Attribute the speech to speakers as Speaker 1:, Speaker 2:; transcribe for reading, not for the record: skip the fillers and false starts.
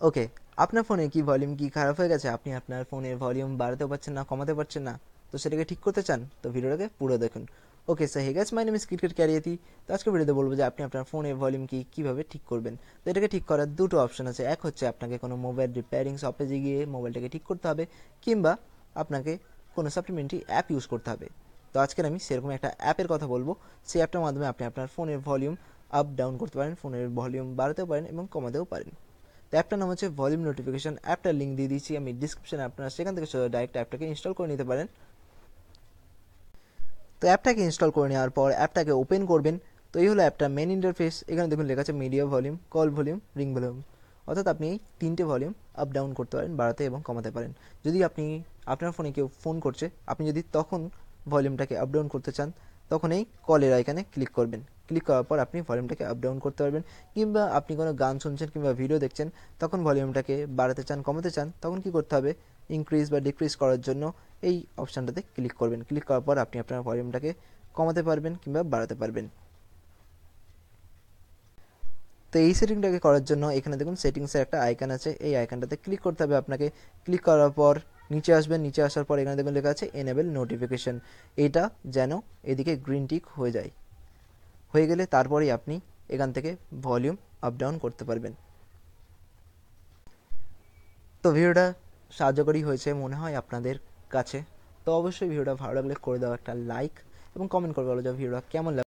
Speaker 1: ওকে, আপনার ফোনে কি ভলিউম কি খারাপ হয়ে গেছে? আপনি আপনার ফোনের ভলিউম বাড়াতেও পারছেন না, কমাতে পারছেন না, তো সেটাকে ঠিক করতে চান? তো ভিডিওটাকে পুরো দেখুন। Okay, so hey guys, my name is cricket ক্যারিয়াতি। তো আজকে ভিডিওতে বলবো যে আপনি আপনার ফোনের ভলিউম কি কীভাবে ঠিক করবেন। তো এটাকে ঠিক করার দুটো অপশন আছে। এক হচ্ছে আপনাকে কোনো মোবাইল রিপেয়ারিং শপে গিয়ে মোবাইলটাকে ঠিক করতে হবে, কিংবা আপনাকে কোনো সাপ্লিমেন্টারি অ্যাপ ইউজ করতে হবে। তো আজকের আমি সেরকম একটা অ্যাপের কথা বলবো। সেই অ্যাপটার মাধ্যমে আপনি আপনার ফোনের ভলিউম আপ ডাউন করতে পারেন, ফোনের ভলিউম বাড়াতেও পারেন এবং কমাতেও পারেন। তো অ্যাপটার নাম হচ্ছে ভলিউম নোটিফিকেশন। অ্যাপটার লিঙ্ক দিয়ে দিচ্ছি আমি ডিসক্রিপশনে, আপনারা সেখান থেকে ডাইরেক্ট অ্যাপটাকে ইনস্টল করে নিতে পারেন। তো অ্যাপটাকে ইনস্টল করে নেওয়ার পর অ্যাপটাকে ওপেন করবেন। তো এই হলো অ্যাপটার মেন ইন্টারফেস। এখানে দেখুন লেখা আছে media volume, call volume, ring volume. অর্থাৎ আপনি এই তিনটে ভলিউম আপ ডাউন করতে পারেন, বাড়াতে এবং কমাতে পারেন। যদি আপনি আপনার ফোনে কেউ ফোন করছে, আপনি যদি তখন ভলিউমটাকে আপ ডাউন করতে চান, তখন এই কলের আইকনে ক্লিক করবেন। ক্লিক করার পর আপনি ভলিউমটাকে আপ ডাউন করতে পারবেন। কিংবা আপনি কোনো গান শুনছেন কিংবা ভিডিও দেখছেন, তখন ভলিউমটাকে বাড়াতে চান, কমাতে চান, তখন কি করতে হবে? ইনক্রিজ বা ডিক্রিজ করার জন্য এই অপশানটাতে ক্লিক করবেন। ক্লিক করার পর আপনি আপনার ভলিউমটাকে কমাতে পারবেন কিংবা বাড়াতে পারবেন। তো এই সেটিংটাকে করার জন্য এখানে দেখুন সেটিংসের একটা আইকন আছে, এই আইকনটাতে ক্লিক করতে হবে আপনাকে। ক্লিক করার পর নিচে আসবেন। নিচে আসার পর এখানে দেখুন লেখা আছে এনেবল নোটিফিকেশন। এটা যেন এদিকে গ্রিন টিক হয়ে যায়, হয়ে গেলে তারপরেই আপনি এখান থেকে ভলিউম আপ ডাউন করতে পারবেন। তো ভিডিওটা সাহায্যকারী হয়েছে মনে হয় আপনাদের কাছে। তো অবশ্যই ভিডিওটা ভালো লাগলে করে দাও একটা লাইক এবং কমেন্ট করে বলো যে ভিডিওটা কেমন লাগলো।